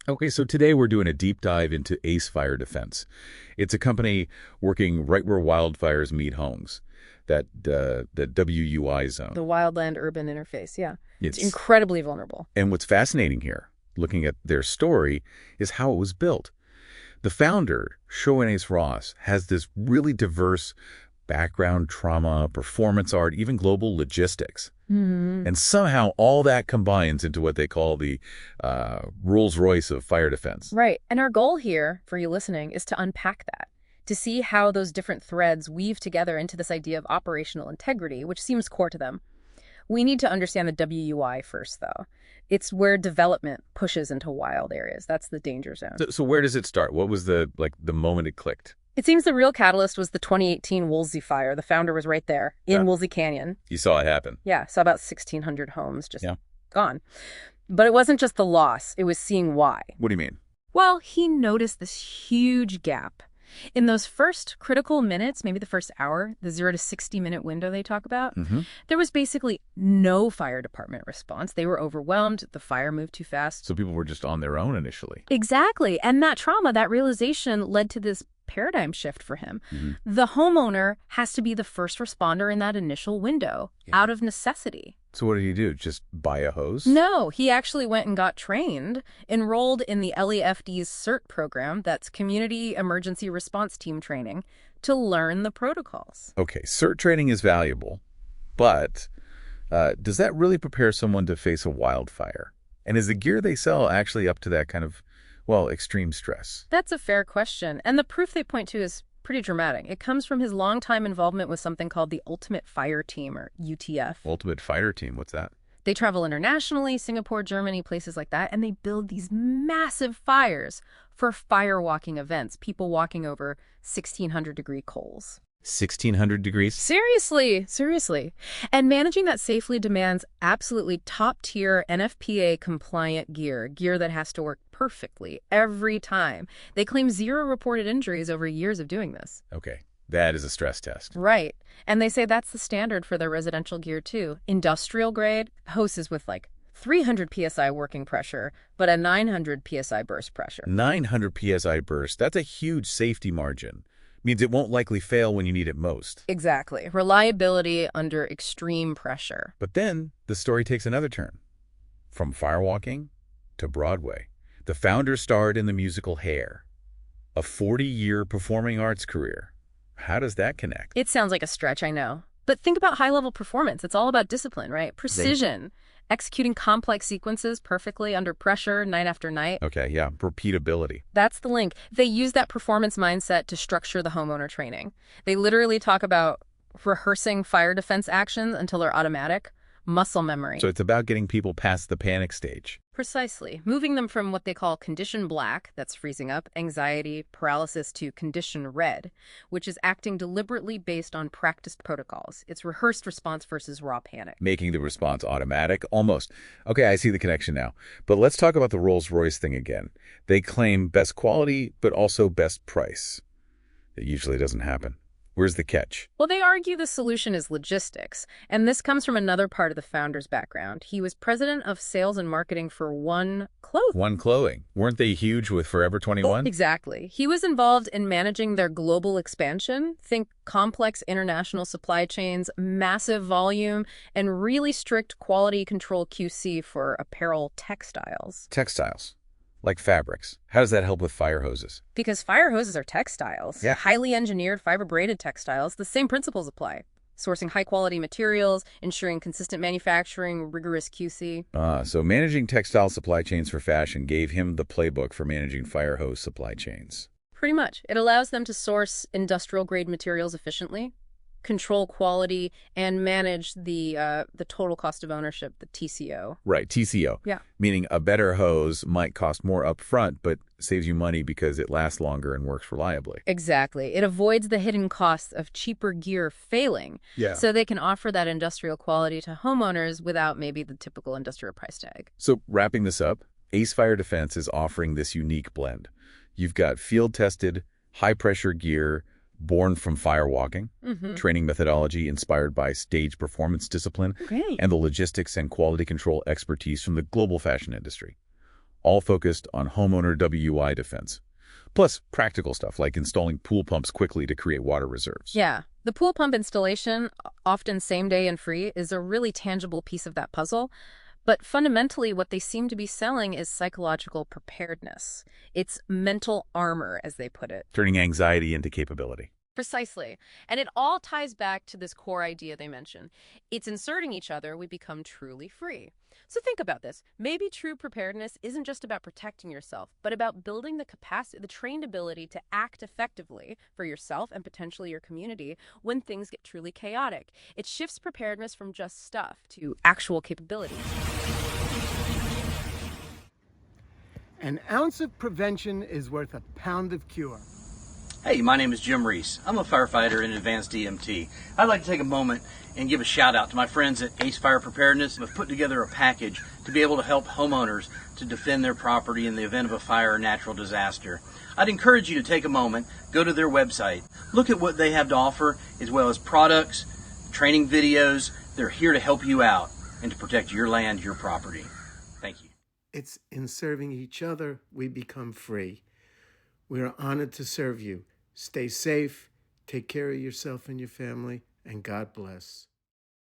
Okay, so today we're doing a deep dive into Ace Fire Defense. It's a company working right where wildfires meet homes, that WUI zone. The wildland-urban interface, yeah. It's It's incredibly vulnerable. And what's fascinating here, looking at their story, is how it was built. The founder, Sherwin Ross, has this really diverse background, trauma, performance art, even global logistics. And somehow all that combines into what they call the Rolls-Royce of fire defense. Right. And our goal here, for you listening, is to unpack that, to see how those different threads weave together into this idea of operational integrity, which seems core to them. We need to understand the WUI first, though. It's where development pushes into wild areas. That's the danger zone. So where does it start? What was the moment it clicked? It seems the real catalyst was the 2018 Woolsey Fire. The founder was right there in Woolsey Canyon. You saw it happen. Yeah, saw about 1,600 homes just gone. But it wasn't just the loss. It was seeing why. What do you mean? Well, he noticed this huge gap. In those first critical minutes, maybe the first hour, the 0 to 60-minute window they talk about, there was basically no fire department response. They were overwhelmed. The fire moved too fast. So people were just on their own initially. Exactly. And that trauma, that realization led to this paradigm shift for him. The homeowner has to be the first responder in that initial window out of necessity. So what did he do? Just buy a hose? No, he actually went and got trained, enrolled in the LEFD's CERT program, that's Community Emergency Response Team training, to learn the protocols. Okay, CERT training is valuable, but does that really prepare someone to face a wildfire? And is the gear they sell actually up to that kind of, extreme stress? That's a fair question, and the proof they point to is pretty dramatic. It comes from his longtime involvement with something called the Ultimate Fire Team, or UTF. Ultimate Fire Team, what's that? They travel internationally, Singapore, Germany, places like that, and they build these massive fires for firewalking events, people walking over 1,600-degree coals. 1,600 degrees? Seriously. And managing that safely demands absolutely top-tier NFPA-compliant gear that has to work perfectly every time. They claim 0 reported injuries over years of doing this. Okay, that is a stress test. Right. And they say that's the standard for their residential gear, too. Industrial grade hoses with 300 psi working pressure, but a 900 psi burst pressure. 900 psi burst, that's a huge safety margin. Means it won't likely fail when you need it most. Exactly. Reliability under extreme pressure. But then the story takes another turn. From firewalking to Broadway. The founder starred in the musical Hair, a 40-year performing arts career. How does that connect? It sounds like a stretch, I know. But think about high-level performance. It's all about discipline, right? Precision. Executing complex sequences perfectly under pressure night after night. Okay, yeah. Repeatability. That's the link. They use that performance mindset to structure the homeowner training. They literally talk about rehearsing fire defense actions until they're automatic. Muscle memory. So it's about getting people past the panic stage. Precisely. Moving them from what they call condition black, that's freezing up, anxiety, paralysis, to condition red, which is acting deliberately based on practiced protocols. It's rehearsed response versus raw panic. Making the response automatic? Almost. Okay, I see the connection now. But let's talk about the Rolls-Royce thing again. They claim best quality, but also best price. It usually doesn't happen. Where's the catch? Well, they argue the solution is logistics, and this comes from another part of the founder's background. He was president of sales and marketing for One Clothing. One Clothing. Weren't they huge with Forever 21? Exactly. He was involved in managing their global expansion. Think complex international supply chains, massive volume, and really strict quality control QC for apparel textiles. Textiles. Like fabrics. How does that help with fire hoses? Because fire hoses are textiles. Yeah. Highly engineered fiber-braided textiles. The same principles apply. Sourcing high-quality materials, ensuring consistent manufacturing, rigorous QC. So managing textile supply chains for fashion gave him the playbook for managing fire hose supply chains. Pretty much. It allows them to source industrial-grade materials efficiently, control quality, and manage the total cost of ownership, the TCO. Right, TCO. Yeah. Meaning a better hose might cost more upfront, but saves you money because it lasts longer and works reliably. Exactly. It avoids the hidden costs of cheaper gear failing. Yeah. So they can offer that industrial quality to homeowners without maybe the typical industrial price tag. So wrapping this up, Ace Fire Defense is offering this unique blend. You've got field-tested, high-pressure gear, born from firewalking, training methodology inspired by stage performance discipline, and the logistics and quality control expertise from the global fashion industry. all focused on homeowner WUI defense. Plus, practical stuff like installing pool pumps quickly to create water reserves. Yeah, the pool pump installation, often same day and free, is a really tangible piece of that puzzle. But fundamentally, what they seem to be selling is psychological preparedness. It's mental armor, as they put it. Turning anxiety into capability. Precisely. And it all ties back to this core idea they mention. It's inserting each other, we become truly free. So think about this. Maybe true preparedness isn't just about protecting yourself, but about building the capacity, the trained ability to act effectively for yourself and potentially your community when things get truly chaotic. It shifts preparedness from just stuff to actual capabilities. An ounce of prevention is worth a pound of cure. Hey, my name is Jim Reese. I'm a firefighter in advanced EMT. I'd like to take a moment and give a shout out to my friends at Ace Fire Preparedness who have put together a package to be able to help homeowners to defend their property in the event of a fire or natural disaster. I'd encourage you to take a moment, go to their website, look at what they have to offer, as well as products, training videos. They're here to help you out and to protect your land, your property. Thank you. It's in serving each other we become free. We are honored to serve you. Stay safe, take care of yourself and your family, and God bless.